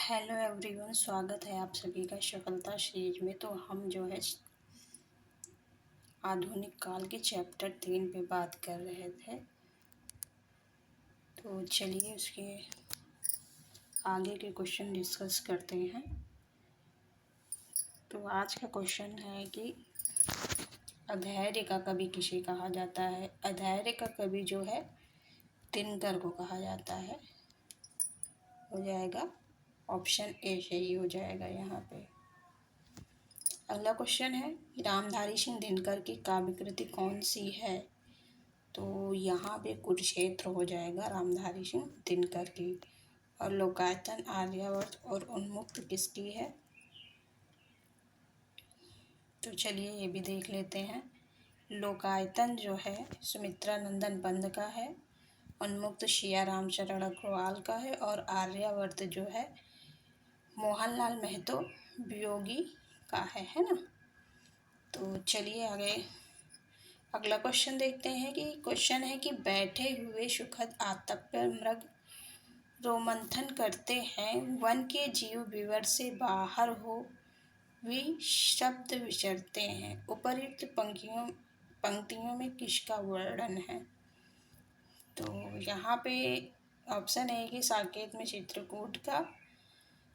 Hello everyone, स्वागत है आप सभी का सफलता सीरीज में। तो हम जो है आधुनिक काल के चैप्टर 3 पे बात कर रहे थे। तो चलिए उसके आगे के क्वेश्चन डिस्कस करते हैं। तो आज का क्वेश्चन है कि अधैर्य का कवि किसे कहा जाता है। अधैर्य का कवि जो है दिनकर को कहा जाता है। हो जाएगा ऑप्शन ए सही हो जाएगा यहाँ पे। अगला क्वेश्चन है रामधारी सिंह दिनकर की काव्य कृति कौन सी है। तो यहाँ पे कुरुक्षेत्र हो जाएगा रामधारी सिंह दिनकर की। और लोकायतन, आर्यावर्त और उन्मुक्त किसकी है। तो चलिए ये भी देख लेते हैं। लोकायतन जो है सुमित्रा नंदन पंत का है, उन्मुक्त शिया रामचरण अग्रवाल का है और आर्यावर्त जो है मोहनलाल महतो वियोगी का है ना। तो चलिए आगे अगला क्वेश्चन देखते हैं। कि क्वेश्चन है कि बैठे हुए सुखद आतप्य मृग रोमंथन करते हैं, वन के जीव विवर से बाहर हो वे शब्द विचरते हैं, उपर्युक्त पंक्तियों में किसका वर्णन है। तो यहाँ पे ऑप्शन ए कि साकेत में चित्रकूट का,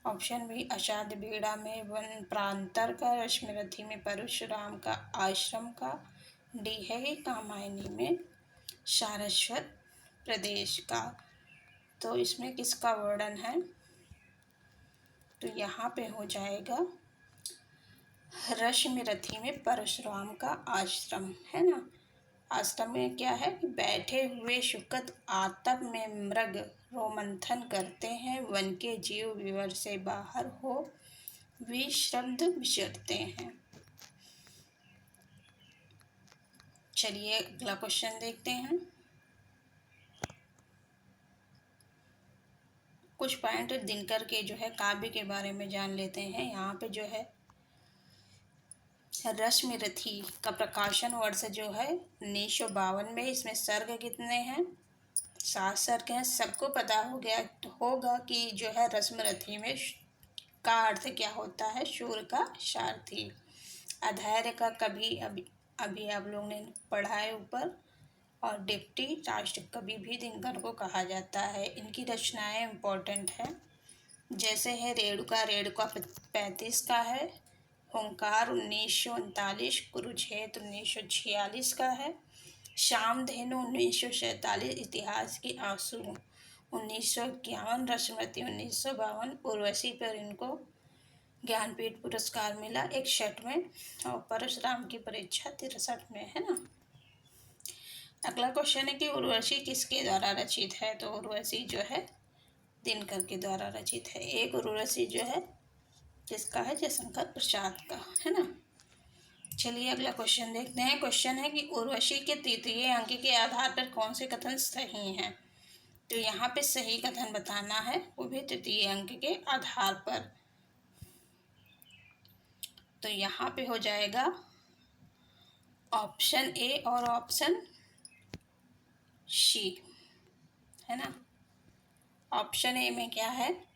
ऑप्शन बी अषाढ़ बेड़ा में वन प्रांतर का, रश्मिरथी में परशुराम का आश्रम का, डी है कि कामायनी में सारस्वत प्रदेश का। तो इसमें किसका वर्णन है। तो यहाँ पे हो जाएगा रश्मिरथी में परशुराम का आश्रम है ना। आश्रम में क्या है कि बैठे हुए सुखद आतप में मृग रोमंथन करते हैं, वन के जीव विवर से बाहर हो वे शब्द विचरते हैं। चलिए अगला क्वेश्चन देखते हैं। कुछ पॉइंट दिनकर के जो है काव्य के बारे में जान लेते हैं। यहाँ पे जो है रश्मिरथी का प्रकाशन वर्ष जो है 1952 में। इसमें सर्ग कितने हैं, 7 सर्ग हैं। सबको पता हो गया होगा कि जो है रश्मिरथी में का अर्थ क्या होता है, शूर का सारथी। अधैर्य का कवि अभी आप लोगों ने पढ़ा है ऊपर। और डिप्टी राष्ट्र कवि भी दिनकर को कहा जाता है। इनकी रचनाएं इम्पोर्टेंट है, जैसे है रेणुका 35 का है, हुंकार 1939, कुरुक्षेत्र 1946 का है, श्यामधेनु 1947, इतिहास की आंसू 1951, रश्मिरथी 1952, उर्वशी पर इनको ज्ञानपीठ पुरस्कार मिला 61 में और परशुराम की परीक्षा 63 में है ना। अगला क्वेश्चन है कि उर्वशी किसके द्वारा रचित है। तो उर्वशी जो है दिनकर के द्वारा रचित है। एक उर्वशी जो है किसका है, जयशंकर प्रसाद का है ना। चलिए अगला क्वेश्चन देखते हैं। क्वेश्चन है कि उर्वशी के तृतीय अंक के आधार पर कौन से कथन सही हैं। तो यहाँ पे सही कथन बताना है, वो भी तृतीय अंक के आधार पर। तो यहाँ पे हो जाएगा ऑप्शन ए और ऑप्शन सी है ना। ऑप्शन ए में क्या है,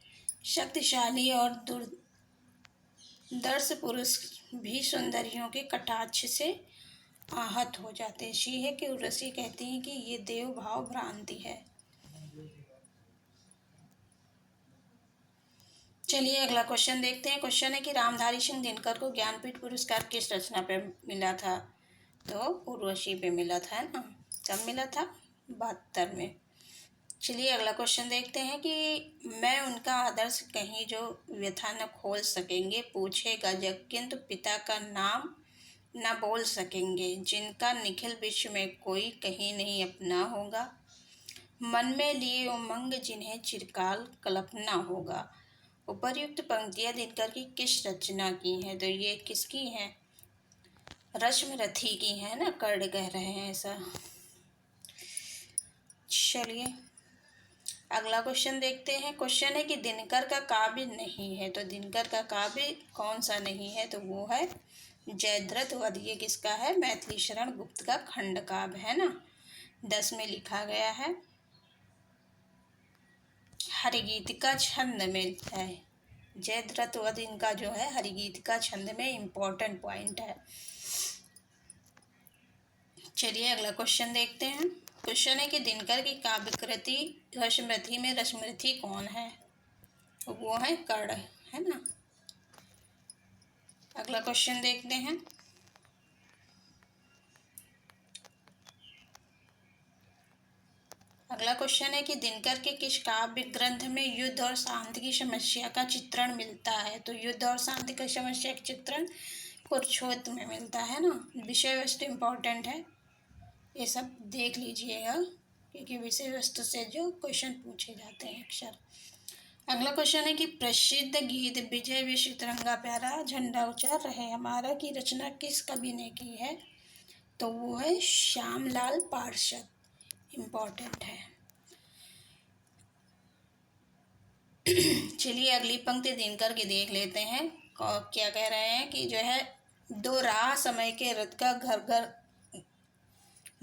शक्तिशाली और दुर्दर्श पुरुष भी सुंदरियों के कटाक्ष से आहत हो जाते हैं। सी है कि उर्वशी कहती हैं कि ये देव भाव भ्रांति है। चलिए अगला क्वेश्चन देखते हैं। क्वेश्चन है कि रामधारी सिंह दिनकर को ज्ञानपीठ पुरस्कार किस रचना पे मिला था। तो उर्वशी पे मिला था ना। कब मिला था, 72 में। चलिए अगला क्वेश्चन देखते हैं कि मैं उनका आदर्श कहीं जो व्यथा न खोल सकेंगे, पूछेगा जग किंतु पिता का नाम न बोल सकेंगे, जिनका निखिल विश्व में कोई कहीं नहीं अपना होगा, मन में लिए उमंग जिन्हें चिरकाल कल्पना होगा। उपर्युक्त पंक्तियां दिनकर की किस रचना की हैं। तो ये किसकी हैं, रश्मिरथी की है ना। कर्ण कह रहे हैं ऐसा। चलिए अगला क्वेश्चन देखते हैं। क्वेश्चन है कि दिनकर का काव्य नहीं है। तो दिनकर का काव्य कौन सा नहीं है। तो वो है जयद्रथ वध। ये किसका है, मैथिली शरण गुप्त का खंड काव्य है ना। 10 में लिखा गया है। हरिगीतिका छंद में है जयद्रथ वध इनका जो है हरिगीत का छंद में इम्पोर्टेंट पॉइंट है। चलिए अगला क्वेश्चन देखते हैं। क्वेश्चन है कि दिनकर की काव्य कृति रसमृति में रसमृति कौन है? तो वो है कर्ण, है ना। अगला क्वेश्चन देखते हैं। अगला क्वेश्चन है कि दिनकर के किस काव्य ग्रंथ में युद्ध और शांति की समस्या का चित्रण मिलता है? तो युद्ध और शांति की समस्या का चित्रण कुरुक्षेत्र में मिलता है ना। विषय वस्तु इम्पोर्टेंट है, ये सब देख लीजिएगा क्योंकि विषय वस्तु से जो क्वेश्चन पूछे जाते हैं अक्सर। अगला क्वेश्चन है कि प्रसिद्ध गीत विजय विश्व तिरंगा प्यारा झंडा ऊंचा रहे हमारा की रचना किस कवि ने की है? तो वो है श्यामलाल पार्षद, इम्पोर्टेंट है। चलिए अगली पंक्ति दिनकर की देख लेते हैं। क्या कह रहे हैं कि जो है दो राह समय के रथ का घर घर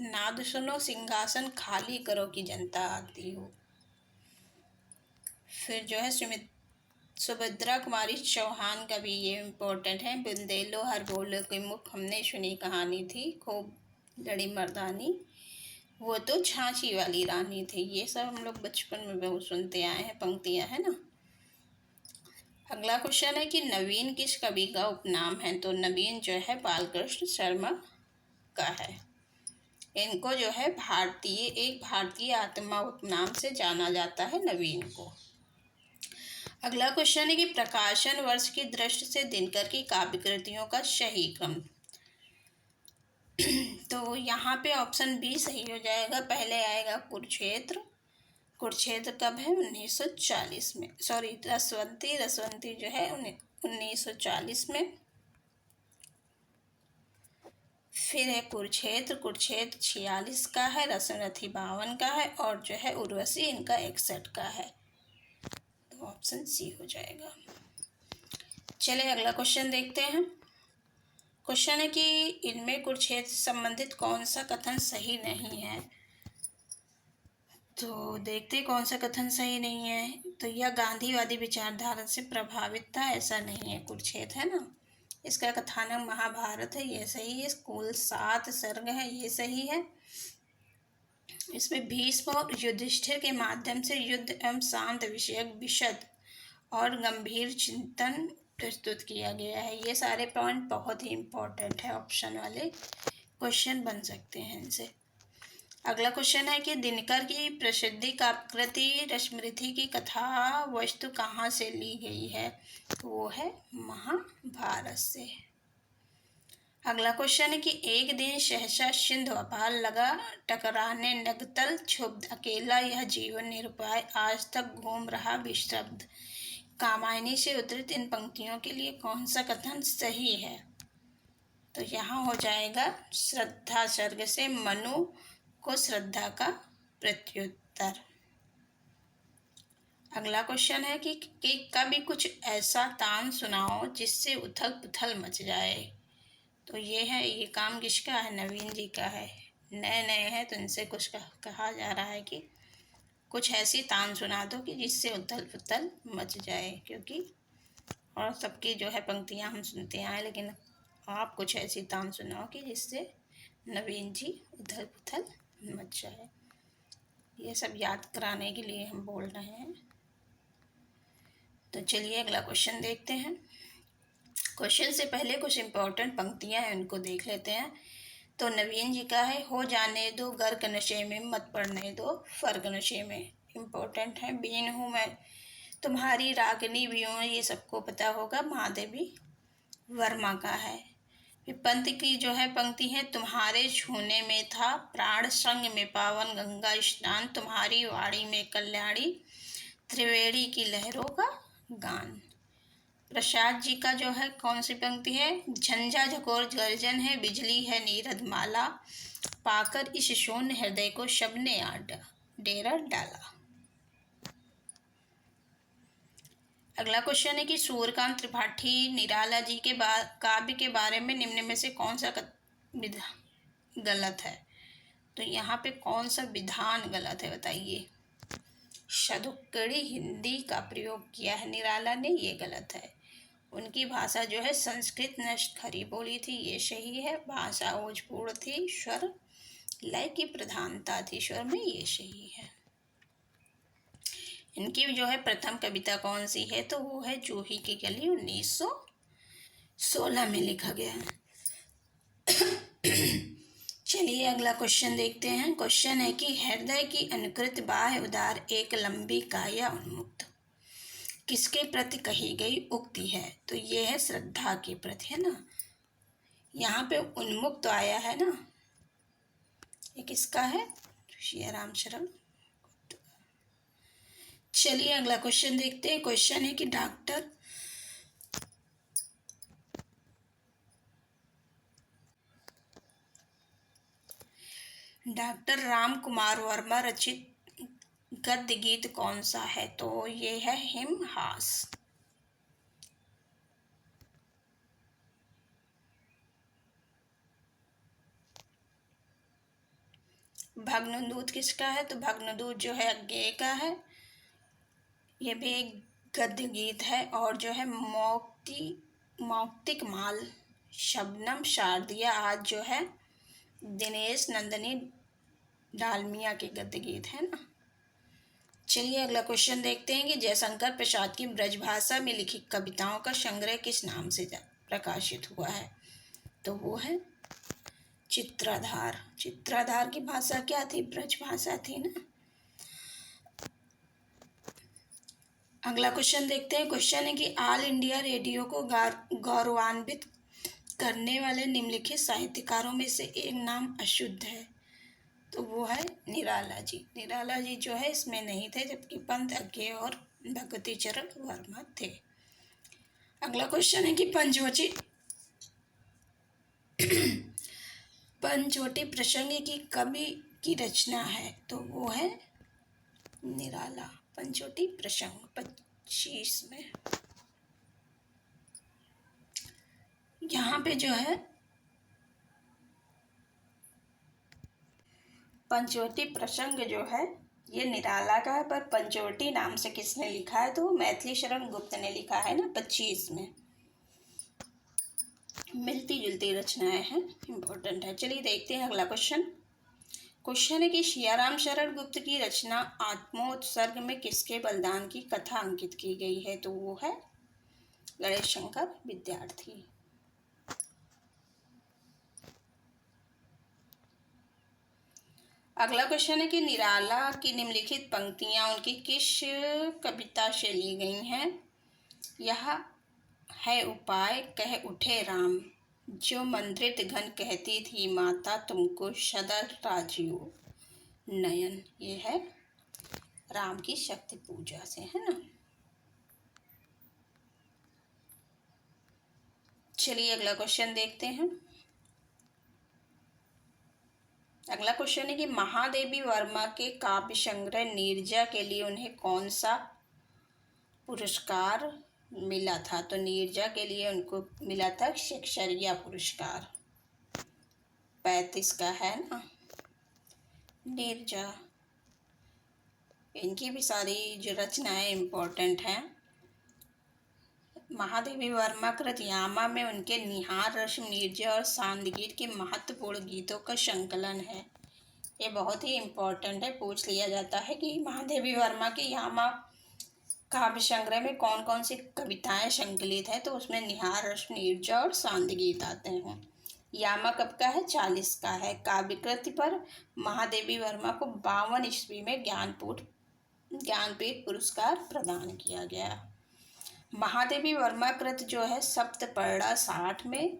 नाद सुनो सिंहासन खाली करो की जनता आती हो। फिर जो है सुभद्रा कुमारी चौहान का भी ये इम्पोर्टेंट है। बुंदेलो हर बोलो के मुख हमने सुनी कहानी थी खूब लड़ी मर्दानी वो तो झांसी वाली रानी थी। ये सब हम लोग बचपन में बहुत सुनते आए हैं पंक्तियां, है ना। अगला क्वेश्चन है कि नवीन किस कवि का उपनाम है? तो नवीन जो है बालकृष्ण शर्मा का है। इनको जो है एक भारतीय आत्मा उपनाम से जाना जाता है नवीन को। अगला क्वेश्चन है कि प्रकाशन वर्ष की दृष्टि से दिनकर की काव्य कृतियों का सही क्रम। तो यहाँ पे ऑप्शन बी सही हो जाएगा। पहले आएगा कुरुक्षेत्र। कुरुक्षेत्र कब है? 1940 में। सॉरी रसवंती जो है 1940 में। फिर है कुरुक्षेत्र 46 का है, रसमरथी 52 का है और जो है उर्वशी इनका 61 का है। तो ऑप्शन सी हो जाएगा। चलिए अगला क्वेश्चन देखते हैं। क्वेश्चन है कि इनमें कुरुक्षेत्र से संबंधित कौन सा कथन सही नहीं है? तो देखते कौन सा कथन सही नहीं है। तो यह गांधीवादी विचारधारा से प्रभावित था, ऐसा नहीं है कुरुक्षेत्र, है ना। इसका कथानक महाभारत है, ये सही है। कुल 7 सर्ग है, ये सही है। इसमें भीष्म और युधिष्ठिर के माध्यम से युद्ध एवं शांत विषयक विशद और गंभीर चिंतन प्रस्तुत किया गया है। ये सारे पॉइंट बहुत ही इम्पोर्टेंट है, ऑप्शन वाले क्वेश्चन बन सकते हैं इनसे। अगला क्वेश्चन है कि दिनकर की प्रसिद्धि काव्यकृति रसमृति की कथा वस्तु कहाँ से ली गई है? तो वो है महाभारत से। अगला क्वेश्चन है कि एक दिन सहसा सिंधु अपार लगा टकराने नगतल क्षुब्ध अकेला यह जीवन निरुपाय आज तक घूम रहा विस्तब्ध। कामायनी से उद्धृत इन पंक्तियों के लिए कौन सा कथन सही है? तो यहाँ हो जाएगा श्रद्धा सर्ग से मनु को श्रद्धा का प्रत्युत्तर। अगला क्वेश्चन है कि कभी कुछ ऐसा तान सुनाओ जिससे उथल पुथल मच जाए। तो ये है, ये काम किसका है? नवीन जी का है। नए नए हैं तो इनसे कुछ कहा जा रहा है कि कुछ ऐसी तान सुना दो कि जिससे उथल पुथल मच जाए, क्योंकि और सबकी जो है पंक्तियां हम सुनते आए, लेकिन आप कुछ ऐसी तान सुनाओ कि जिससे नवीन जी उथल पुथल मच जाए। ये सब याद कराने के लिए हम बोल रहे हैं। तो चलिए अगला क्वेश्चन देखते हैं। क्वेश्चन से पहले कुछ इम्पोर्टेंट पंक्तियां हैं, उनको देख लेते हैं। तो नवीन जी का है हो जाने दो गर्क नशे में मत पड़ने दो फर्क नशे में, इम्पोर्टेंट है। बीन हूँ मैं तुम्हारी रागनी भी हूँ, ये सबको पता होगा, महादेवी वर्मा का है। फिर पंत की जो है पंक्ति है तुम्हारे छूने में था प्राण संग में पावन गंगा स्नान तुम्हारी वाणी में कल्याणी त्रिवेणी की लहरों का गान। प्रसाद जी का जो है कौन सी पंक्ति है? झंझा झकोर गर्जन है बिजली है नीरद माला पाकर इस शून्य हृदय को सबने डेरा डाला। अगला क्वेश्चन है कि सूर्यकांत त्रिपाठी निराला जी के काव्य के बारे में निम्न में से कौन सा गलत है? तो यहाँ पे कौन सा विधान गलत है बताइए। शतुक्कड़ी हिंदी का प्रयोग किया है निराला ने, ये गलत है। उनकी भाषा जो है संस्कृत नष्ट खरी बोली थी, ये सही है। भाषा ओजपूर्ण थी, स्वर लय की प्रधानता थी स्वर में, ये सही है। इनकी जो है प्रथम कविता कौन सी है, तो वो है जूही की गली, 1916 में लिखा गया है। चलिए अगला क्वेश्चन देखते हैं। क्वेश्चन है कि हृदय की अनुकृत बाह्य उदार एक लंबी काया उन्मुक्त किसके प्रति कही गई उक्ति है, तो ये है श्रद्धा के प्रति, है ना। यहाँ पे उन्मुक्त आया है ना, ये किसका है, सियाराम शरण। चलिए अगला क्वेश्चन देखते हैं। क्वेश्चन है कि डॉक्टर राम कुमार वर्मा रचित गद्य गीत कौन सा है, तो ये है हिमहास। भग्नदूत किसका है, तो भग्नदूत जो है अज्ञेय का है, ये भी एक गद्य गीत है। और जो है मौक्तिक माल शबनम शारदिया आज जो है दिनेश नंदिनी डालमिया के गद्य गीत है ना। चलिए अगला क्वेश्चन देखते हैं कि जयशंकर प्रसाद की ब्रजभाषा में लिखी कविताओं का संग्रह किस नाम से प्रकाशित हुआ है, तो वो है चित्राधार। चित्राधार की भाषा क्या थी, ब्रजभाषा थी ना। अगला क्वेश्चन देखते हैं। क्वेश्चन है कि ऑल इंडिया रेडियो को गौरवान्वित करने वाले निम्नलिखित साहित्यकारों में से एक नाम अशुद्ध है, तो वो है निराला जी। निराला जी जो है इसमें नहीं थे, जबकि पंत अज्ञेय और भगवती चरण वर्मा थे। अगला क्वेश्चन है कि पंचवटी प्रसंग की कवि की रचना है, तो वो है निराला। पंचवटी प्रसंग 25 में। यहाँ पे जो है पंचवटी प्रसंग जो है ये निराला का है, पर पंचवटी नाम से किसने लिखा है, तो मैथिली शरण गुप्त ने लिखा है ना 25 में। मिलती जुलती रचनाएं हैं, इम्पोर्टेंट है। चलिए देखते हैं अगला क्वेश्चन। क्वेश्चन है कि सियाराम शरण गुप्त की रचना आत्मोत्सर्ग में किसके बलिदान की कथा अंकित की गई है, तो वो है गणेश शंकर विद्यार्थी। अगला क्वेश्चन है कि निराला की निम्नलिखित पंक्तियां उनकी किस कविता से ली गई हैं। यह है उपाय कह उठे राम, जो मंत्रित घन कहती थी माता तुमको सदा राजीव नयन, ये है राम की शक्ति पूजा से, है ना। चलिए अगला क्वेश्चन देखते हैं। अगला क्वेश्चन है कि महादेवी वर्मा के काव्य संग्रह नीरजा के लिए उन्हें कौन सा पुरस्कार मिला था, तो नीरजा के लिए उनको मिला था शिक्षरिया पुरस्कार। 35 का है ना नीरजा। इनकी भी सारी जो रचनाएं इम्पोर्टेंट हैं। महादेवी वर्मा कृत यामा में उनके निहार रश्मि नीरजा और सांदगीर के महत्वपूर्ण गीतों का संकलन है। ये बहुत ही इम्पोर्टेंट है, पूछ लिया जाता है कि महादेवी वर्मा के यामा काव्य संग्रह में कौन कौन सी कविताएं संकलित है, तो उसमें निहार रश्मि नीरजा और सांदगीत आते हैं। यामा कब का है, 40 का है। काव्य कृति पर महादेवी वर्मा को 52 ईस्वी में ज्ञानपीठ पुरस्कार प्रदान किया गया। महादेवी वर्मा कृत जो है सप्तपर्णा 60 में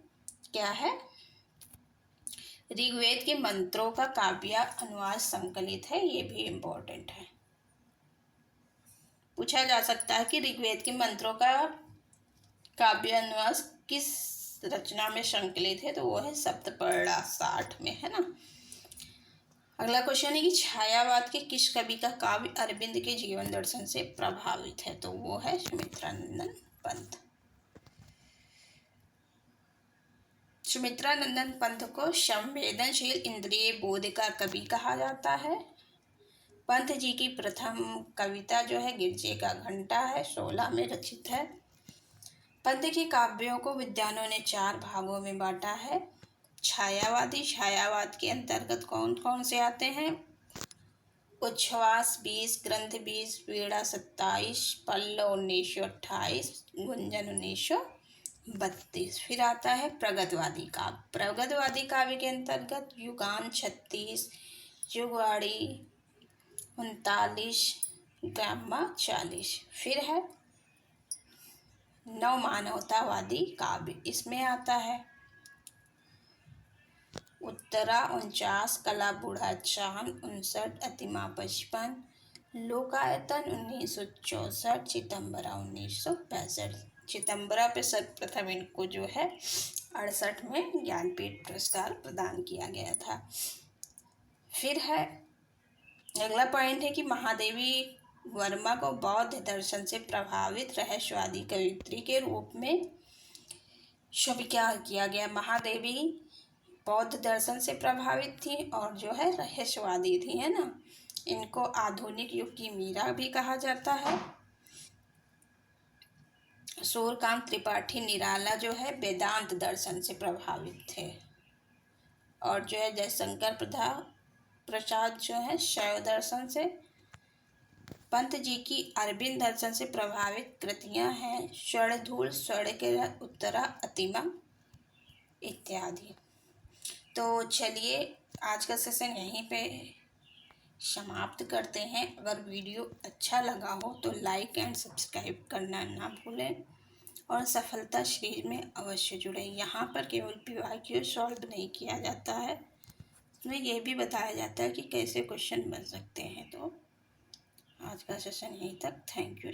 क्या है, ऋग्वेद के मंत्रों का काव्य अनुवाद संकलित है, ये भी इम्पोर्टेंट है। पूछा जा सकता है कि ऋग्वेद के मंत्रों का काव्य अनुवाद किस रचना में संकलित है, तो वो है सप्तपर्णा 60 में, है ना। अगला क्वेश्चन है कि छायावाद के किस कवि का काव्य अरविंद के जीवन दर्शन से प्रभावित है, तो वो है सुमित्रानंदन पंत। सुमित्रानंदन पंत को संवेदनशील इंद्रिय बोध का कवि कहा जाता है। पंत जी की प्रथम कविता जो है गिरजे का घंटा है, 16 में रचित है। पंत के काव्यों को विद्वानों ने 4 भागों में बांटा है। छायावादी, छायावाद के अंतर्गत कौन कौन से आते हैं? उच्छ्वास 20, ग्रंथ 20, वीणा 27, पल्लव 1928, गुंजन 1932। फिर आता है प्रगतवादी काव्य। प्रगतवादी काव्य के अंतर्गत युगान 36, जुगवाड़ी 39, ग्राम्य 40। फिर है नव मानवतावादी काव्य, इसमें आता है उत्तरा 49, कला बूढ़ा चांद 59, अतिमा 55, लोकायतन 1964, चितंबरा 1965। चितंबरा पे सर्वप्रथम इनको जो है 68 में ज्ञानपीठ पुरस्कार प्रदान किया गया था। फिर है अगला पॉइंट है कि महादेवी वर्मा को बौद्ध दर्शन से प्रभावित रहस्यवादी कवयित्री के रूप में स्वीकार किया गया। महादेवी बौद्ध दर्शन से प्रभावित थी और जो है रहस्यवादी थी, है ना। इनको आधुनिक युग की मीरा भी कहा जाता है। सूर्यकांत त्रिपाठी निराला जो है वेदांत दर्शन से प्रभावित थे। और जो है जयशंकर प्रसाद जो है शैव दर्शन से। पंत जी की अरविंद दर्शन से प्रभावित कृतियां हैं स्वर्णधूल, स्वर्ण के उत्तरा, अतिमा इत्यादि। तो चलिए आज का सेशन यहीं पे समाप्त करते हैं। अगर वीडियो अच्छा लगा हो तो लाइक एंड सब्सक्राइब करना ना भूलें और सफलता सीरीज में अवश्य जुड़ें। यहाँ पर केवल PYQ सॉल्व नहीं किया जाता है, इसमें यह भी बताया जाता है कि कैसे क्वेश्चन बन सकते हैं। तो आज का सेशन यहीं तक। Thank you.